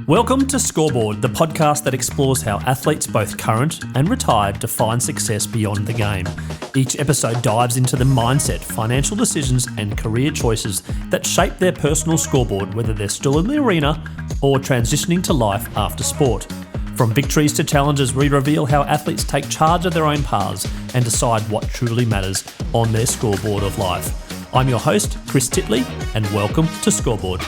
Welcome to Scoreboard, the podcast that explores how athletes, both current and retired, define success beyond the game. Each episode dives into the mindset, financial decisions, and career choices that shape their personal scoreboard, whether they're still in the arena or transitioning to life after sport. From victories to challenges, we reveal how athletes take charge of their own paths and decide what truly matters on their scoreboard of life. I'm your host, Chris Titley, and welcome to Scoreboard.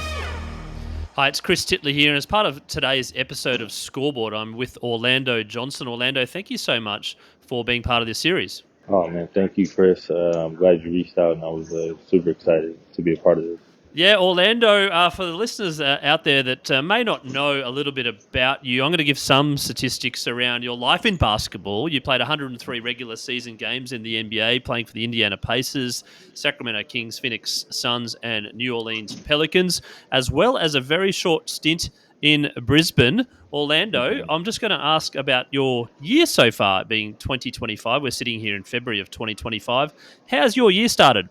Hi, it's Chris Titley here, and as part of today's episode of Scoreboard, I'm with Orlando Johnson. Orlando, thank you so much for being part of this series. Oh, man, thank you, Chris. I'm glad you reached out, and I was super excited to be a part of this. Yeah, Orlando, for the listeners out there that may not know a little bit about you, I'm going to give some statistics around your life in basketball. You played 103 regular season games in the NBA, playing for the Indiana Pacers, Sacramento Kings, Phoenix Suns, and New Orleans Pelicans, as well as a very short stint in Brisbane. Orlando, I'm just going to ask about your year so far, being 2025. We're sitting here in February of 2025. How's your year started?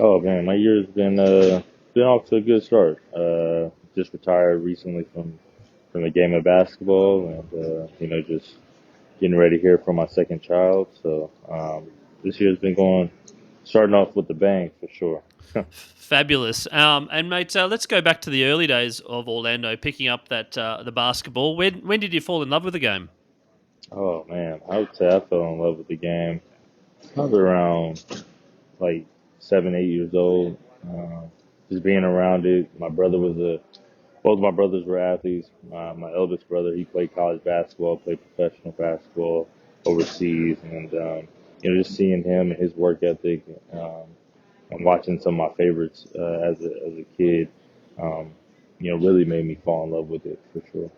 Oh, man, my year's been off to a good start. Just retired recently from the game of basketball, and just getting ready here for my second child. So this year's been starting off with the bang for sure. Fabulous. And mate, let's go back to the early days of Orlando, picking up that the basketball. When did you fall in love with the game? Oh, man, I would say I fell in love with the game probably around like 7, 8 years old. Just being around it. Both my brothers were athletes. My eldest brother, he played college basketball, played professional basketball overseas, and just seeing him and his work ethic, and watching some of my favorites as a kid, really made me fall in love with it for sure.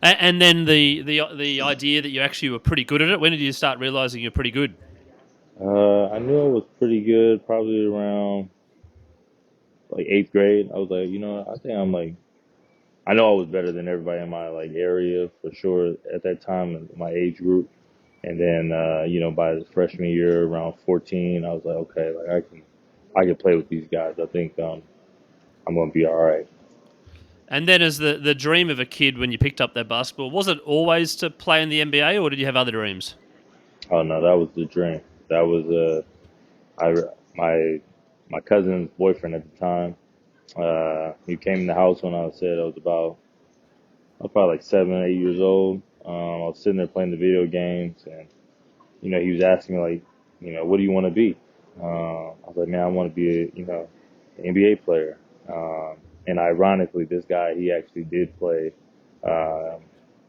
And then the idea that you actually were pretty good at it. When did you start realizing you're pretty good? I knew I was pretty good probably around like 8th grade. I was like, I think I know I was better than everybody in my area for sure at that time in my age group. And then, by the freshman year around 14, I was like, okay, I can play with these guys. I think, I'm going to be all right. And then as the dream of a kid when you picked up that basketball, was it always to play in the NBA or did you have other dreams? Oh no, that was the dream. That was, my cousin's boyfriend at the time. He came in the house when I was probably like 7, 8 years old. I was sitting there playing the video games, and he was asking me what do you want to be? I was like, man, I want to be an NBA player. And ironically, this guy, he actually did play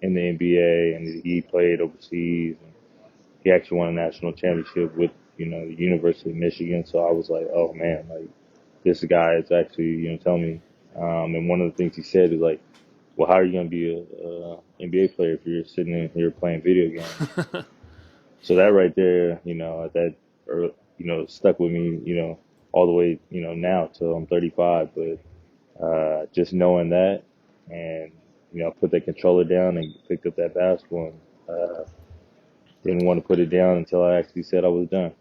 in the NBA, and he played overseas. And he actually won a national championship with the University of Michigan. So I was like, oh man, this guy is actually telling me. And one of the things he said is like, well, how are you going to be a NBA player if you're sitting in here playing video games? So that right there, stuck with me, all the way, now till I'm 35. But just knowing that, and I put that controller down and picked up that basketball, and didn't want to put it down until I actually said I was done.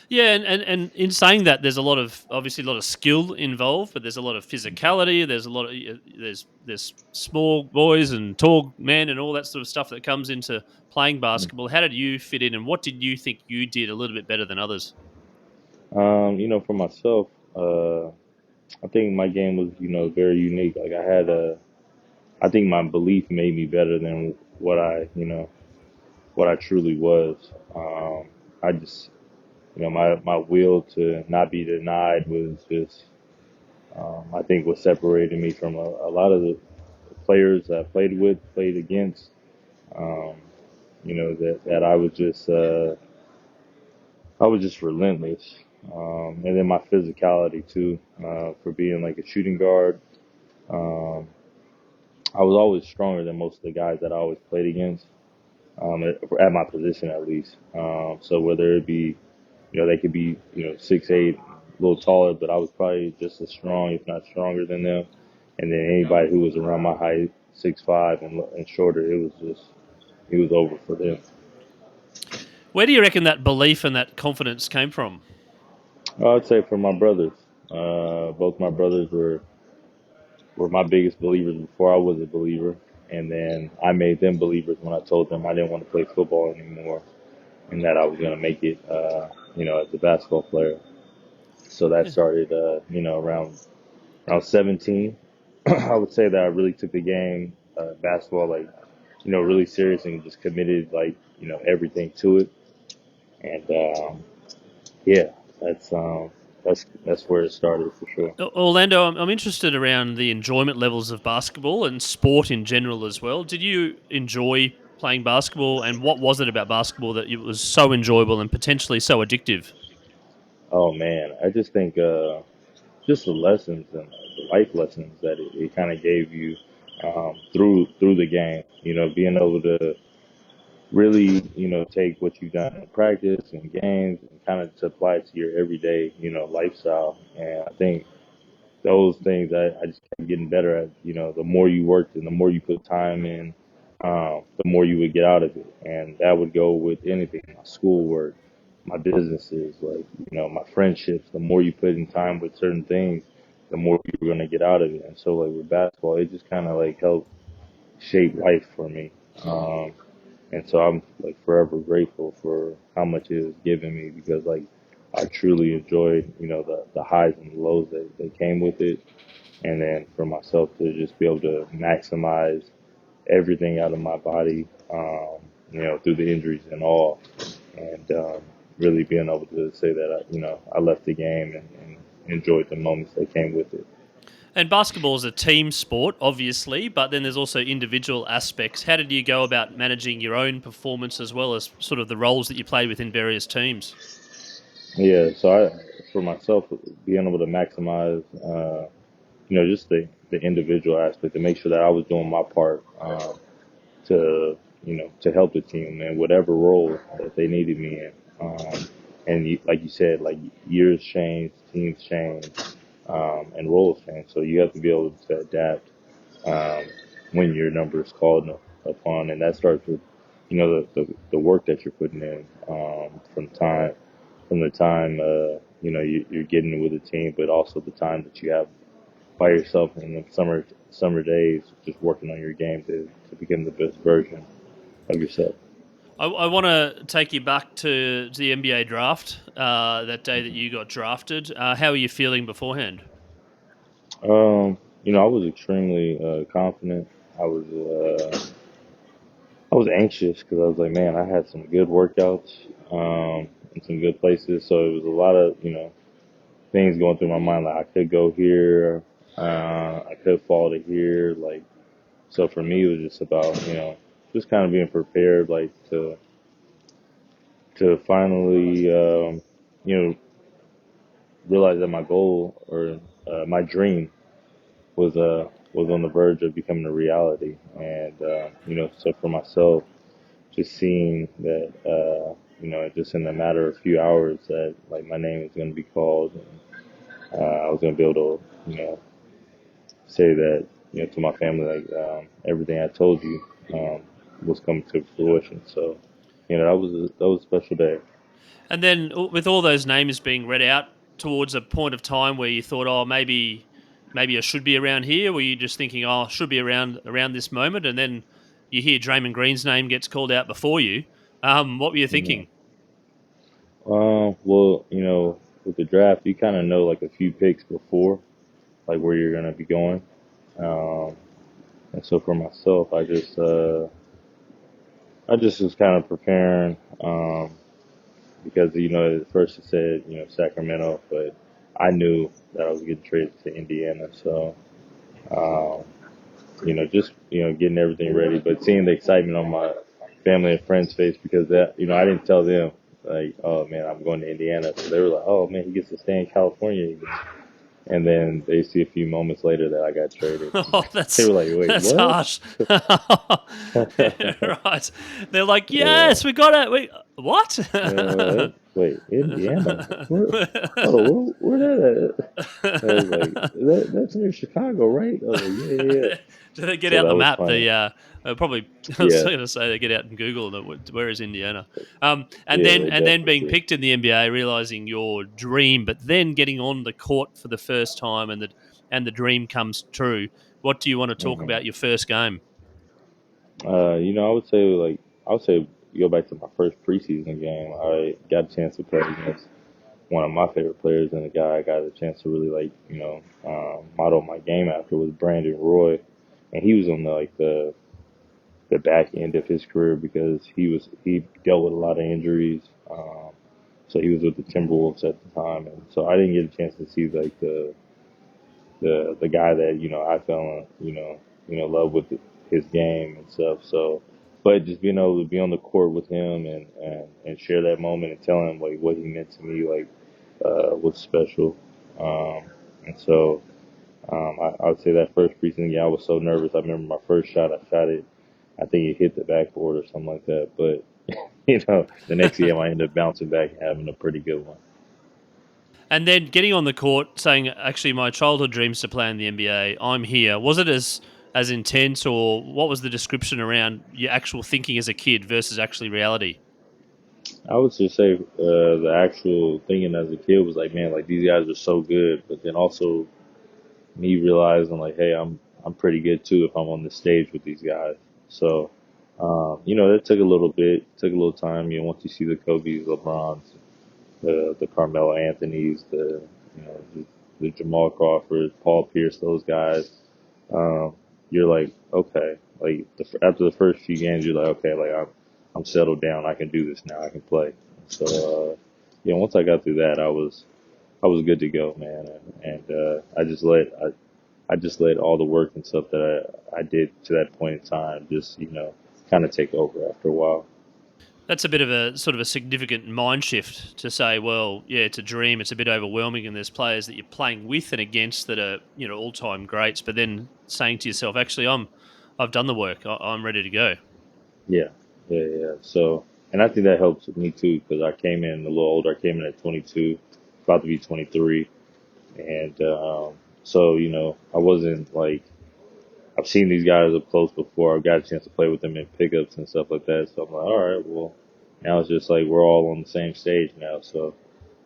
Yeah, and in saying that, there's obviously a lot of skill involved, but there's a lot of physicality. There's there's small boys and tall men and all that sort of stuff that comes into playing basketball. How did you fit in, and what did you think you did a little bit better than others? For myself, I think my game was, very unique. I think my belief made me better than what I truly was. I just, my will to not be denied was just, I think what separated me from a lot of the players I played with, played against, that I was just relentless. And then my physicality too, for being like a shooting guard. Um, I was always stronger than most of the guys that I always played against, at my position at least. So whether it be, they could be, 6'8", a little taller, but I was probably just as strong, if not stronger than them. And then anybody who was around my height, 6'5" and shorter, it was over for them. Where do you reckon that belief and that confidence came from? I'd say for my brothers. Both my brothers were were my biggest believers before I was a believer. And then I made them believers when I told them I didn't want to play football anymore and that I was going to make it, as a basketball player. So that Yeah. started, around 17. I would say that I really took the game, basketball, like, really serious and just committed, like, everything to it. And, yeah, that's where it started for sure. Orlando, I'm interested around the enjoyment levels of basketball and sport in general as well. Did you enjoy playing basketball, and what was it about basketball that it was so enjoyable and potentially so addictive? Oh man, I just think, just the lessons and the life lessons that it kind of gave you, through the game. Being able to really, take what you've done in practice and games and kind of to apply it to your everyday, lifestyle. And I think those things I just kept getting better at. The more you worked and the more you put time in, the more you would get out of it. And that would go with anything, my schoolwork, my businesses, like, my friendships. The more you put in time with certain things, the more you're going to get out of it. And so, like, with basketball, it just kind of like helped shape life for me. And so I'm like forever grateful for how much it has given me because like I truly enjoyed, the highs and the lows that came with it. And then for myself to just be able to maximize everything out of my body, through the injuries and all. And really being able to say that, I left the game and enjoyed the moments that came with it. And basketball is a team sport, obviously, but then there's also individual aspects. How did you go about managing your own performance as well as sort of the roles that you played within various teams? Yeah, so for myself, being able to maximize, just the individual aspect to make sure that I was doing my part, to help the team in whatever role that they needed me in. And like you said, like years change, teams change, and roles change. So you have to be able to adapt, um, when your number is called upon, and that starts with, the work that you're putting in, from the time, you're getting with a team, but also the time that you have by yourself in the summer days, just working on your game to become the best version of yourself. I want to take you back to the NBA draft, that day that you got drafted. How are you feeling beforehand? I was extremely, confident. I was I was anxious because I was like, man, I had some good workouts, in some good places. So it was a lot of things going through my mind. Like I could go here, I could fall to here. Like so for me, it was just about just kind of being prepared, like to finally, you know, realize that my goal or, my dream was on the verge of becoming a reality. And so for myself, just seeing that, just in a matter of a few hours that like my name is going to be called, and I was going to be able to, say that, to my family, like, everything I told you, was coming to fruition. So, that was a special day. And then with all those names being read out towards a point of time where you thought, oh, maybe I should be around here. Were you just thinking, oh, I should be around this moment? And then you hear Draymond Green's name gets called out before you. What were you hmm thinking? Well, with the draft, you kind of know like a few picks before, like where you're going to be going. Um, and so for myself, I just was kind of preparing, because at first it said Sacramento, but I knew that I was getting traded to Indiana, so um, just getting everything ready, but seeing the excitement on my family and friends' face because that I didn't tell them like, oh man, I'm going to Indiana, so they were like, oh man, he gets to stay in California, and then they see a few moments later that I got traded. Oh, They were like, wait, that's what? harsh. Right. They're like, Yeah. yes, we got it. What? Wait, Indiana? Where that at? I was like, that's near Chicago, right? I was like, yeah, yeah, yeah. Do they get So out that the was map? funny. Probably. I was Yeah, going to say they get out and Google where is Indiana. And yeah, then they definitely being did. picked in the NBA, realizing your dream, but then getting on the court for the first time, and the dream comes true. What do you want to talk hmm about your first game? I would say go back to my first preseason game. I got a chance to play against one of my favorite players, and the guy I got a chance to really model my game after was Brandon Roy, and he was on the back end of his career because he dealt with a lot of injuries. So he was with the Timberwolves at the time, and so I didn't get a chance to see like the guy that I fell in love with his game and stuff. So, but just being able to be on the court with him and share that moment and tell him like what he meant to me was special. Um, and so I would say that first preseason game I was so nervous. I remember my first shot. I shot it. I think it hit the backboard or something like that. But the next game I ended up bouncing back and having a pretty good one. And then getting on the court, saying, "Actually, my childhood dreams to play in the NBA. I'm here." Was it as intense, or what was the description around your actual thinking as a kid versus actually reality? I would just say the actual thinking as a kid was like, man, like these guys are so good, but then also me realizing like, hey, I'm pretty good too if I'm on the stage with these guys. So, that took a little bit, took a little time. Once you see the Kobe's, LeBrons, the Carmelo Anthony's, the Jamal Crawford, Paul Pierce, those guys, you're like, okay, like after the first few games, you're like, okay, like I'm settled down. I can do this now. I can play. So, once I got through that, I was good to go, man. And I just let all the work and stuff that I did to that point in time just kind of take over after a while. That's a bit of a sort of a significant mind shift to say, well, yeah, it's a dream. It's a bit overwhelming, and there's players that you're playing with and against that are all time greats. But then saying to yourself, actually, I've done the work. I'm ready to go. Yeah, yeah. So, and I think that helps me too because I came in a little older. I came in at 22, about to be 23, and so I wasn't like I've seen these guys up close before. I've got a chance to play with them in pickups and stuff like that. So I'm like, all right, well, now it's just like we're all on the same stage now. So,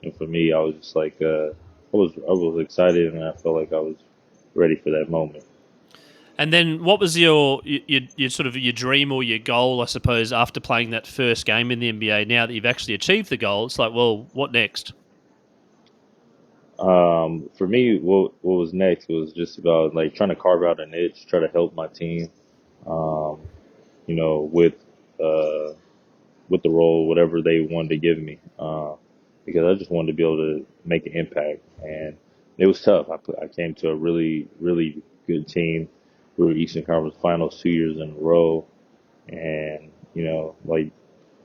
and for me, I was just like, I was excited and I felt like I was ready for that moment. And then, what was your sort of your dream or your goal, I suppose, after playing that first game in the NBA? Now that you've actually achieved the goal, it's like, well, what next? For me, what was next was just about like trying to carve out a niche, try to help my team, um, you know, with uh, with the role, whatever they wanted to give me, because I just wanted to be able to make an impact, and it was tough. I came to a really, really good team. We were Eastern Conference Finals 2 years in a row, and like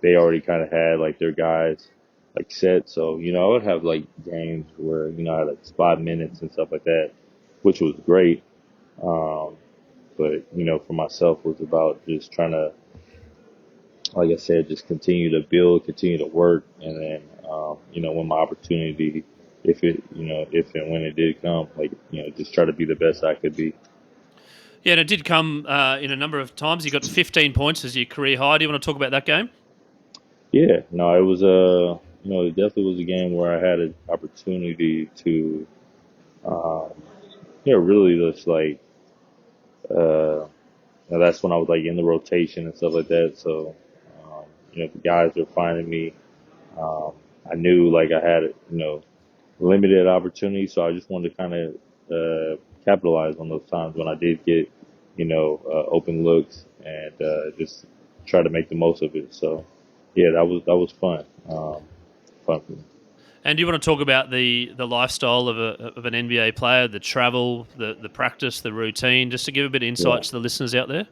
they already kind of had like their guys like set. So I would have like games where I had like spot minutes and stuff like that, which was great. Um, but for myself, was about just trying to, like I said, just continue to build, continue to work, and then when my opportunity, if and when it did come, like just try to be the best I could be. Yeah, and it did come in a number of times. You got 15 points as your career high. Do you want to talk about that game? Yeah, no, it was it definitely was a game where I had an opportunity to, um, really just like, that's when I was like in the rotation and stuff like that. So, the guys were finding me. Um, I knew like I had, limited opportunity, so I just wanted to kind of capitalize on those times when I did get, open looks and just try to make the most of it. So, yeah, that was fun. Fun for me. And do you want to talk about the lifestyle of an NBA player, the travel, the practice, the routine, just to give a bit of Yeah, insight to the listeners out there?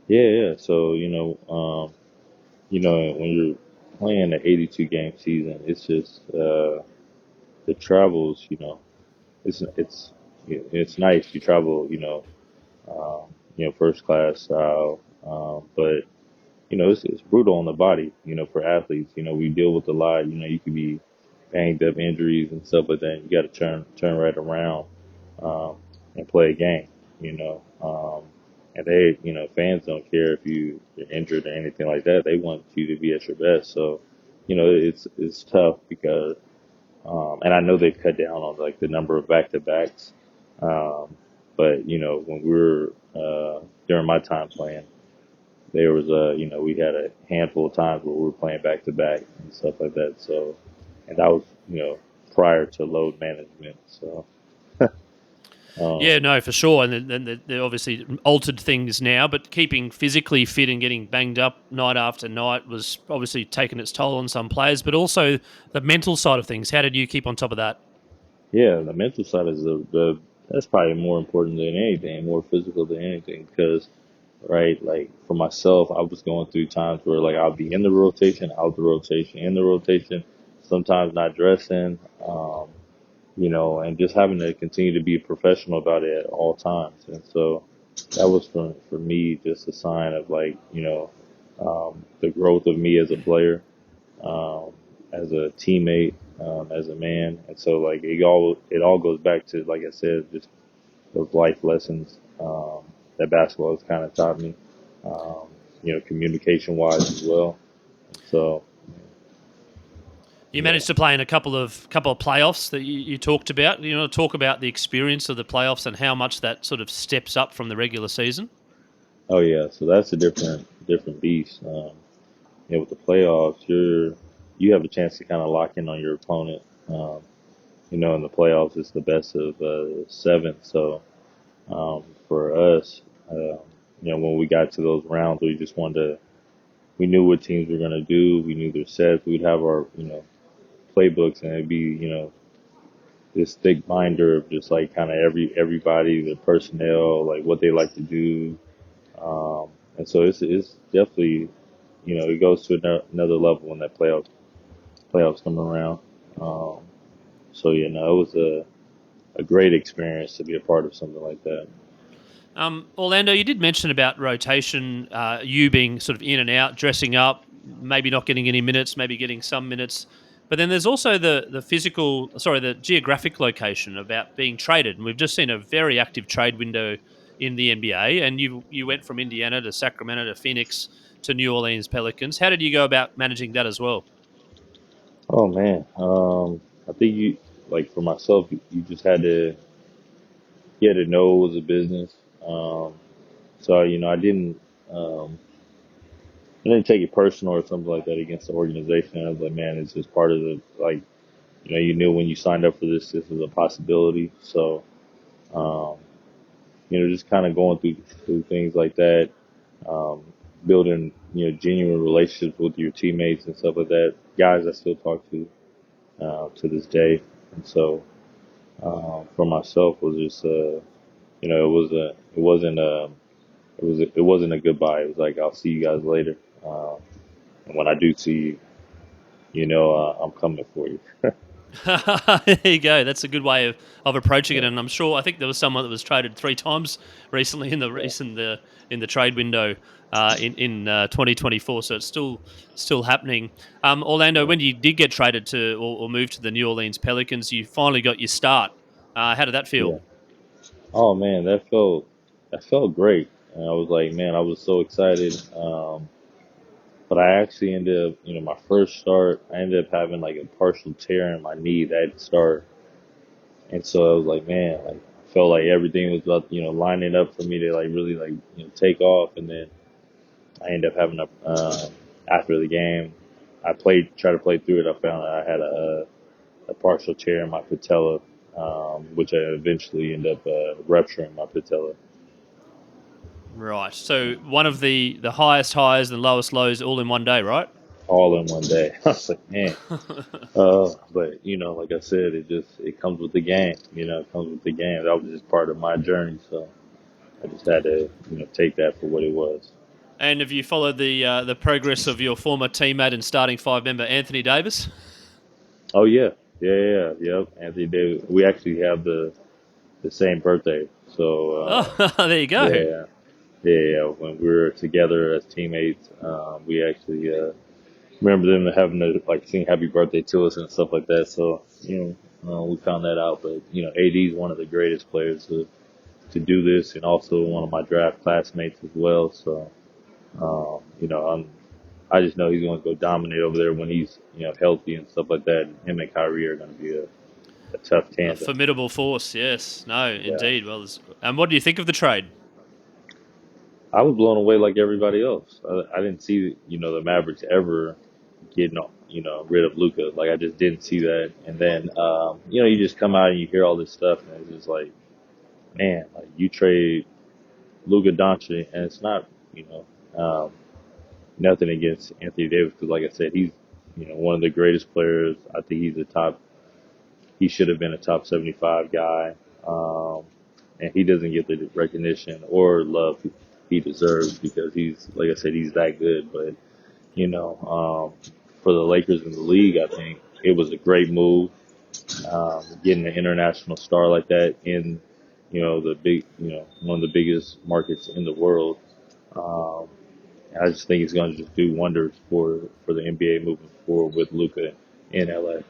yeah. So when you're playing an 82 game season, it's just the travels. It's nice. You travel. First class style, but it's brutal on the body. For athletes, we deal with a lot. You could be banged up injuries and stuff, but then you got to turn right around um, and play a game. And fans don't care if you're injured or anything like that. They want you to be at your best. So, it's tough and I know they've cut down on like the number of back to backs. Um, But when we were during my time playing, there was we had a handful of times where we were playing back to back and stuff like that. So, and that was prior to load management. So, Yeah, no, for sure. And then they're obviously altered things now, but keeping physically fit and getting banged up night after night was obviously taking its toll on some players, but also the mental side of things. How did you keep on top of that? yeah, the mental side is the that's probably more important than anything, more physical than anything, because right, like for myself, I was going through times where like I'll be in the rotation, out the rotation, in the rotation, sometimes not dressing. And just having to continue to be professional about it at all times. And so that was for me just a sign of like, the growth of me as a player, as a teammate, as a man. And so like it all goes back to, like I said, just those life lessons, that basketball has kind of taught me, communication wise as well. So You yeah. managed to play in a couple of playoffs that you talked about. You want to talk about the experience of the playoffs and how much that sort of steps up from the regular season? Oh yeah. So that's a different beast. With the playoffs, you have a chance to kind of lock in on your opponent. In the playoffs, it's the best of seven. So for us, when we got to those rounds, we knew what teams were going to do. We knew their sets. We'd have our, playbooks, and it'd be, this thick binder of just like kind of everybody, their personnel, like what they like to do. And so it's definitely, it goes to another level when that playoffs come around. Um, so it was a great experience to be a part of something like that. Orlando, you did mention about rotation, you being sort of in and out, dressing up, maybe not getting any minutes, maybe getting some minutes. But then there's also the geographic location about being traded. And we've just seen a very active trade window in the NBA. And you went from Indiana to Sacramento to Phoenix to New Orleans Pelicans. How did you go about managing that as well? Oh man, I think like for myself, you just had to know it was a business. So um, I didn't take it personal or something like that against the organization. I was like, man, it's just part of the like, you knew when you signed up for this was a possibility. So, um, just kind of going through things like that, um, building, genuine relationships with your teammates and stuff like that. Guys I still talk to this day. And so, for myself was just, it wasn't a goodbye. It was like, I'll see you guys later. And when I do see you, I'm coming for you. There you go. That's a good way of approaching it, and I think there was someone that was traded 3 times recently in the Yeah. in the trade window in 2024. So it's still happening. Orlando, Yeah. when you did get traded to or move to the New Orleans Pelicans, you finally got your start. How did that feel? Yeah. Oh man, that felt great. And I was like, man, I was so excited. But I actually ended up, my first start, I ended up having like a partial tear in my knee that start. And so I was like, man, like I felt like everything was about, lining up for me to like really like, take off. And then I ended up having after the game, tried to play through it. I found I had a partial tear in my patella, which I eventually ended up rupturing my patella. Right. So one of the highest highs and lowest lows all in one day, right? All in one day. I was like, man. But like I said, it comes with the game. It comes with the game. That was just part of my journey, so I just had to take that for what it was. And have you followed the progress of your former teammate and starting five member Anthony Davis? Oh yeah, yep. Anthony Davis. We actually have the same birthday, so Oh, there you go. yeah, yeah. When we were together as teammates, we actually remember them having to like sing happy birthday to us and stuff like that. So we found that out. But AD is one of the greatest players to do this, and also one of my draft classmates as well. So I just know he's going to go dominate over there when he's healthy and stuff like that. And him and Kyrie are going to be a tough A tandem. formidable force, yes. No, Yeah. indeed. Well, and what do you think of the trade? I was blown away like everybody else. I didn't see, the Mavericks ever getting, rid of Luka. Like I just didn't see that. And then, you just come out and you hear all this stuff, and it's just like, man, like you trade Luka Doncic, and it's not, nothing against Anthony Davis because, like I said, he's, one of the greatest players. I think he's a top. He should have been a top 75 guy. And he doesn't get the recognition or love he deserves because he's, like I said, he's that good. But for the Lakers in the league, I think it was a great move. Getting an international star like that in, the big, one of the biggest markets in the world. Um, I just think it's going to just do wonders for the NBA moving forward with Luka in LA.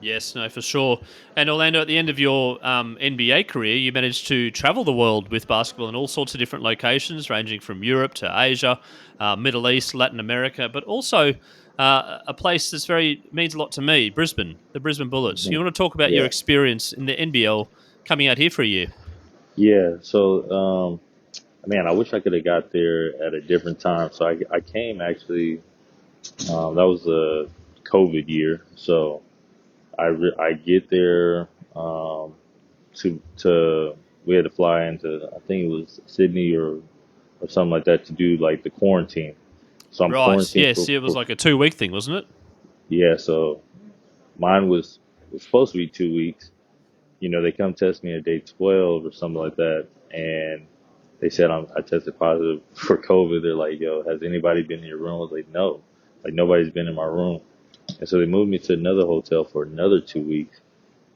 Yes, no, for sure. And Orlando, at the end of your NBA career, you managed to travel the world with basketball in all sorts of different locations, ranging from Europe to Asia, Middle East, Latin America, but also a place that's means a lot to me, Brisbane, the Brisbane Bullets. You Mhm. want to talk about your Yeah. experience in the NBL coming out here for a year? Yeah. So, man, I wish I could have got there at a different time. So I came actually, that was a COVID year. So I get there, to, we had to fly into, I think it was Sydney or something like that to do like the quarantine. So I'm Right. quarantined Yes, it was for like a 2 week thing, wasn't it? yeah. So mine was supposed to be 2 weeks. They come test me at day 12 or something like that, and they said I tested positive for COVID. They're like, "Yo, has anybody been in your room?" I was like, "No, like nobody's been in my room." And so they moved me to another hotel for another 2 weeks.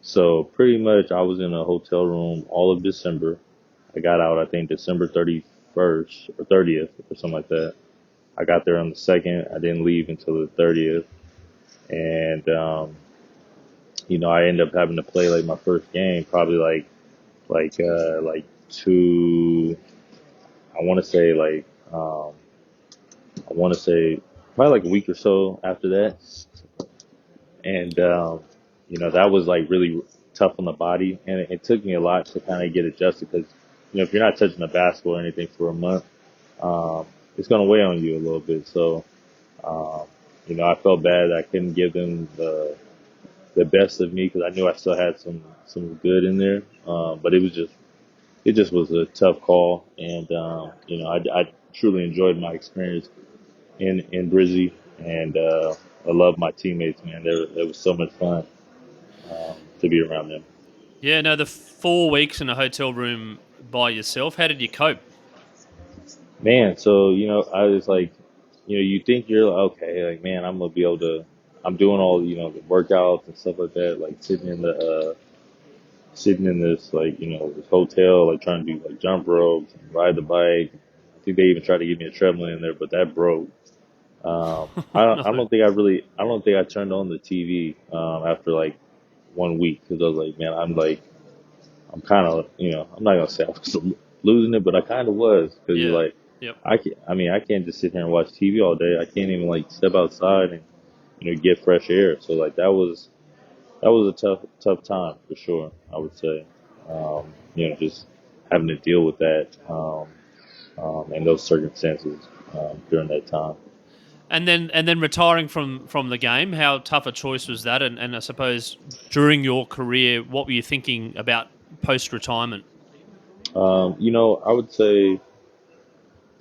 So pretty much I was in a hotel room all of December. I got out, I think, December 31st or 30th or something like that. I got there on the 2nd. I didn't leave until the 30th. And, I ended up having to play like my first game, probably like two, I want to say I want to say probably like a week or so after that. And, that was like really tough on the body. And it took me a lot to kind of get adjusted because, if you're not touching a basketball or anything for a month, um, it's going to weigh on you a little bit. So, um, I felt bad that I couldn't give them the best of me because I knew I still had some good in there. But it just was a tough call. And, I truly enjoyed my experience in Brizzy. And, I love my teammates, man. It was so much fun, to be around them. Yeah, no, the 4 weeks in a hotel room by yourself, how did you cope? Man, so I was like, you think you're like, okay, like man, I'm gonna be able to. I'm doing all the workouts and stuff like that, like sitting in this like this hotel, like trying to do like jump ropes and ride the bike. I think they even tried to give me a treadmill in there, but that broke. I don't, I No. don't think I really, I don't think I turned on the TV after like 1 week because I was like, man, I'm kind of, I'm not gonna say I was losing it, but I kind of was because you're Yeah. like, Yep. I can't just sit here and watch TV all day. I can't even like step outside and get fresh air. So like that was a tough time for sure. I would say, just having to deal with that and those circumstances during that time. And then retiring from the game, how tough a choice was that? And I suppose during your career, what were you thinking about post retirement? I would say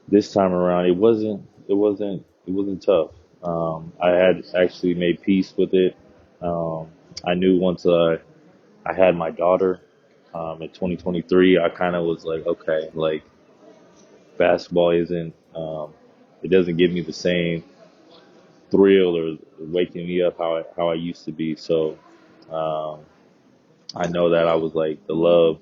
this time around, it wasn't tough. I had actually made peace with it. I knew once I had my daughter in 2023, I kind of was like, okay, like basketball isn't, it doesn't give me the same thrill or waking me up how I used to be. So um, I know that I was like the love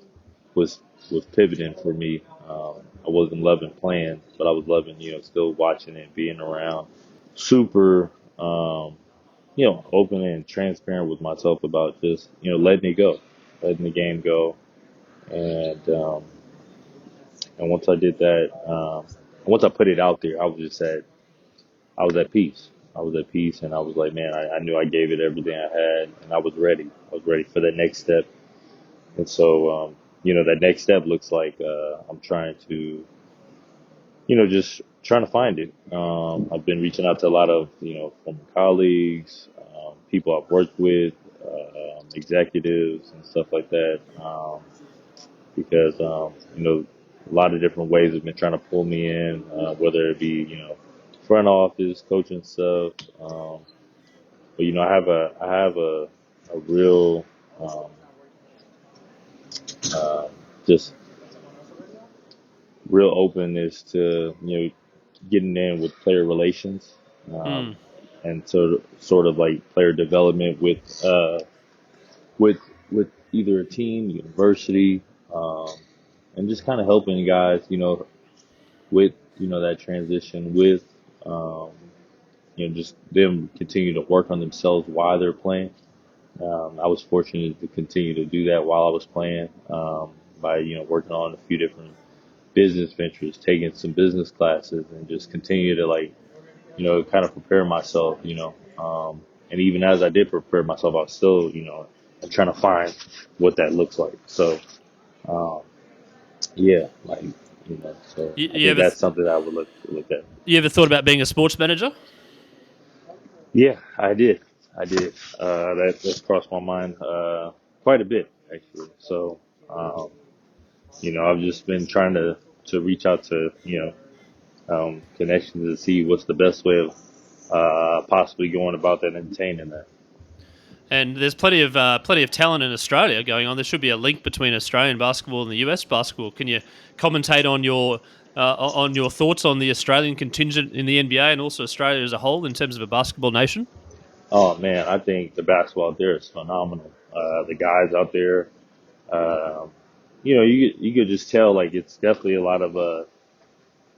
was was pivoting for me. I wasn't loving playing, but I was loving still watching and being around. Super open and transparent with myself about just letting it go, letting the game go, and once I did that, once I put it out there, I was at peace. I was at peace, and I was like, man, I knew I gave it everything I had, and I was ready. I was ready for that next step. And so, that next step looks like I'm trying to, just trying to find it. I've been reaching out to a lot of, former colleagues, people I've worked with, executives and stuff like that, because, a lot of different ways have been trying to pull me in, whether it be, front office, coaching stuff. But, I have a real, um, uh, just real openness to, getting in with player relations, um, Mm. and sort of like player development with with either a team, university, um, and just kind of helping guys, with that transition with um, just them continue to work on themselves while they're playing. I was fortunate to continue to do that while I was playing, by working on a few different business ventures, taking some business classes, and just continue to kind of prepare myself, and even as I did prepare myself, I was still, I'm trying to find what that looks like. So, um, yeah, so You, I you think ever that's something that I would look at. you ever thought about being a sports manager? Yeah, I did. I did. That's crossed my mind, quite a bit, actually. So, um, I've just been trying to reach out to, connections to see what's the best way of, possibly going about that and attaining that. And there's plenty of talent in Australia going on. There should be a link between Australian basketball and the US basketball. Can you commentate on your thoughts on the Australian contingent in the NBA and also Australia as a whole in terms of a basketball nation? Oh man, I think the basketball out there is phenomenal. The guys out there, um, you could just tell like it's definitely a lot of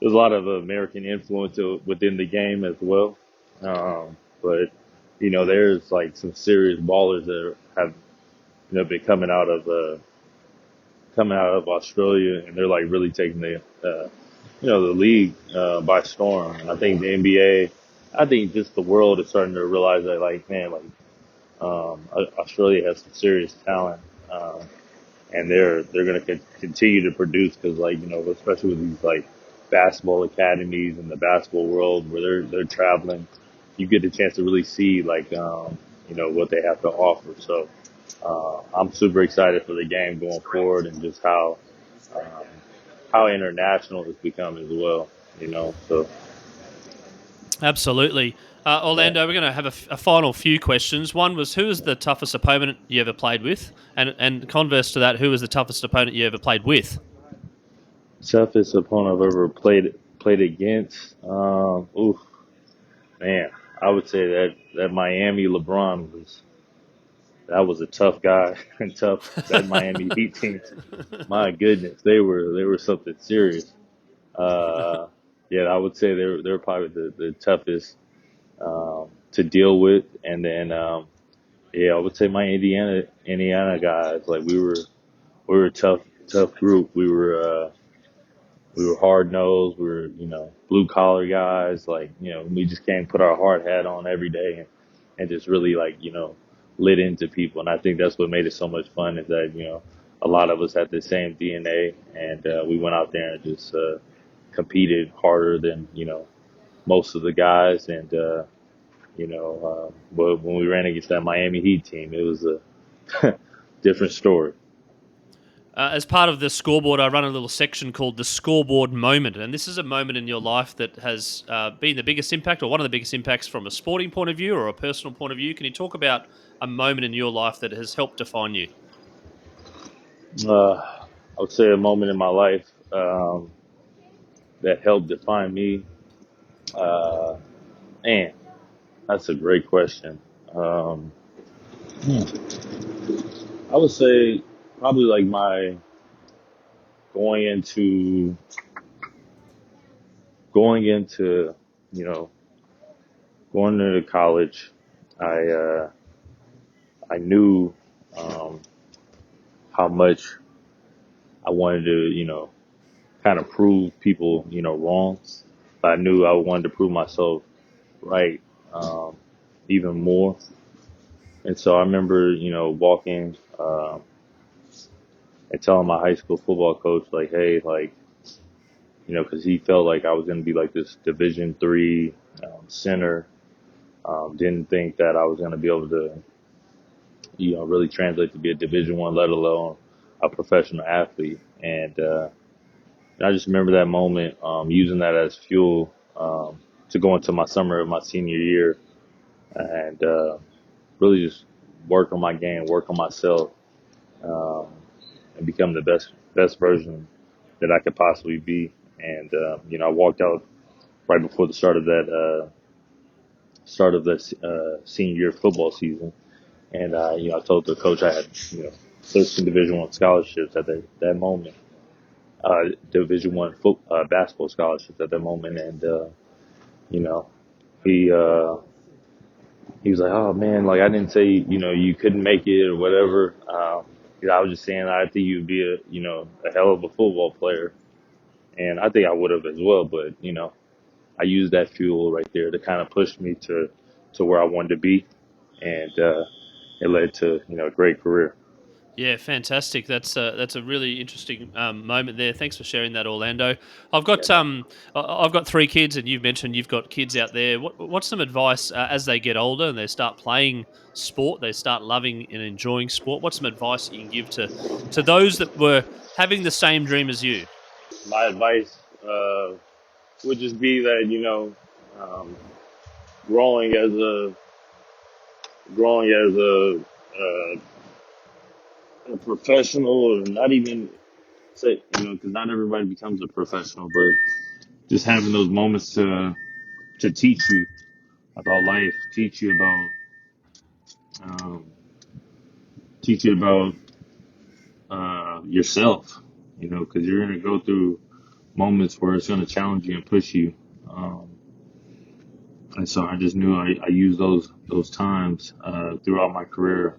there's a lot of American influence within the game as well. But there's like some serious ballers that have been coming out of Australia, and they're like really taking the league by storm. And I think the NBA, I think just the world is starting to realize that like man, like Australia has some serious talent, and they're going to continue to produce because like especially with these like basketball academies in the basketball world where they're traveling, you get the chance to really see like what they have to offer. So I'm super excited for the game going forward and just um, how international it's become as well. So Absolutely. yeah. Orlando, we're going to have a final few questions. One was, who is the toughest opponent you ever played with? And converse to that, who was the toughest opponent you ever played with? Toughest opponent I've ever played against. Oof, man, I would say that Miami LeBron was a tough guy and tough. That Miami Heat team, my goodness, they were something serious. Uh, yeah, I would say they're probably the toughest to deal with. And then yeah, I would say my Indiana guys, like we were a tough group. We were hard nosed. We were, blue collar guys. Like, we just came put our hard hat on every day and just really like, lit into people. And I think that's what made it so much fun is that, a lot of us had the same DNA and, we went out there and just, competed harder than, most of the guys. And, but when we ran against that Miami Heat team, it was a different story. As part of the scoreboard, I run a little section called the scoreboard moment. And this is a moment in your life that has been the biggest impact or one of the biggest impacts from a sporting point of view or a personal point of view. Can you talk about a moment in your life that has helped define you? I would say a moment in my life, that helped define me. Uh, Man, that's a great question. Um, I would say probably like my going into going into you know going into college. I I knew um, how much I wanted to kind of prove people wrong. But I knew I wanted to prove myself right. even more. And so I remember, walking and telling my high school football coach, like, hey, like, because he felt like I was going to be like this Division III center. Didn't think that I was going to be able to, really translate to be a Division I, let alone a professional athlete. And I just remember that moment, using that as fuel to go into my summer of my senior year and really just work on my game, work on myself, um, and become the best version that I could possibly be. And I walked out right before the start of the senior year football season, and I told the coach I had 13 Division I scholarships at that moment, Division I basketball scholarships at that moment, and you know he he was like, oh man, like I didn't say you couldn't make it or whatever. I was just saying I think you'd be a hell of a football player, and I think I would have as well, but I used that fuel right there to kind of push me to where I wanted to be, and it led to a great career. Yeah, fantastic. That's a really interesting moment there. Thanks for sharing that, Orlando. I've got Yeah, I've got three kids, and you've mentioned you've got kids out there. What's some advice as they get older and they start playing sport, they start loving and enjoying sport? What's some advice you can give to those that were having the same dream as you? my advice would just be that um, growing as a professional, or not even say because not everybody becomes a professional, but just having those moments to teach you about life, um, teach you about yourself, because you're going to go through moments where it's going to challenge you and push you. Um, and so I just knew I used those times throughout my career.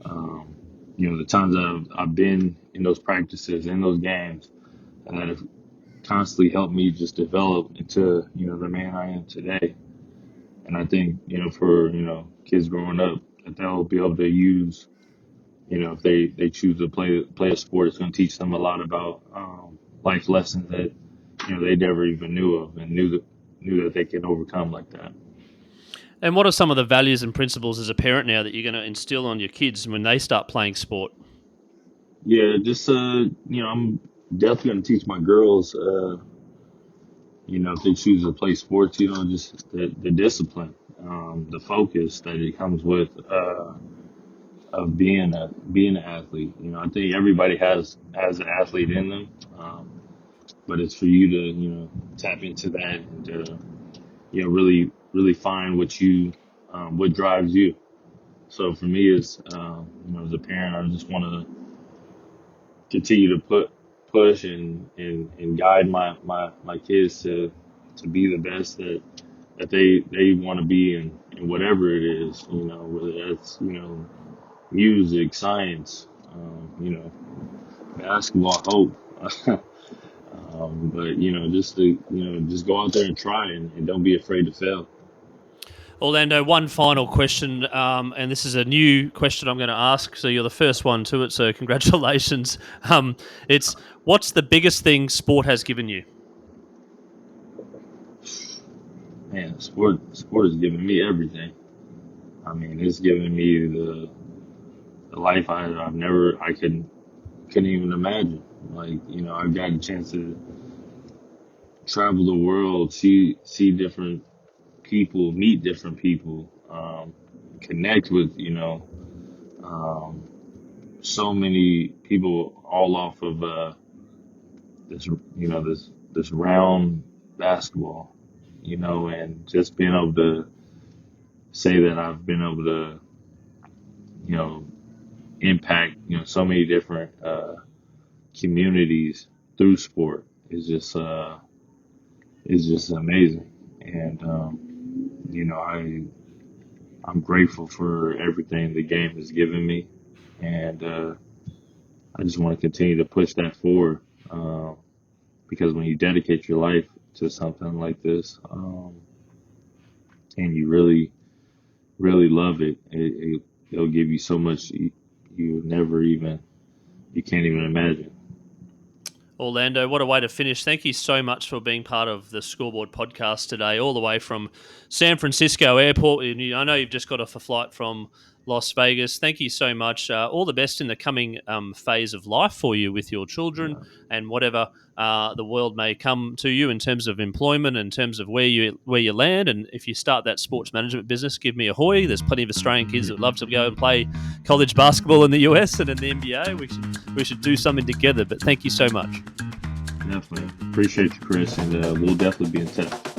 Um, the times I've been in those practices, in those games, that have constantly helped me just develop into the man I am today. And I think for kids growing up, that they'll be able to use if they choose to play a sport, it's going to teach them a lot about life lessons that they never even knew of, and knew that they can overcome like that. And what are some of the values and principles as a parent now that you're going to instill on your kids when they start playing sport? Yeah, just I'm definitely going to teach my girls, if they choose to play sports, just the discipline, the focus that it comes with of being an athlete. I think everybody has an athlete in them, but it's for you to tap into that and to really find what drives you. So for me, is as a parent, I just want to continue to push and guide my kids to be the best that they want to be in whatever it is, whether that's music, science, basketball, hope. But just go out there and try, and don't be afraid to fail. Orlando, one final question, and this is a new question I'm going to ask. So you're the first one to it. So congratulations. It's what's the biggest thing sport has given you? Man, sport has given me everything. I mean, it's given me the life I couldn't even imagine. Like, I've got a chance to travel the world, see different people, meet different people, connect with, um, so many people all off of this round basketball, and just being able to say that I've been able to, you know, impact, so many different communities through sport is just amazing. And I'm grateful for everything the game has given me, and I just want to continue to push that forward. Because when you dedicate your life to something like this, and you really, really love it, it'll give you so much you never even, you can't even imagine. Orlando, what a way to finish. Thank you so much for being part of the Scoreboard podcast today, all the way from San Francisco Airport. I know you've just got off a flight from Las Vegas. Thank you so much. All the best in the coming phase of life for you with your children and whatever the world may come to you in terms of employment, in terms of where you land. And if you start that sports management business, give me a hoy. There's plenty of Australian kids that would love to go and play college basketball in the US and in the NBA. We should do something together. But thank you so much. Definitely. Appreciate you, Chris, and we'll definitely be in touch.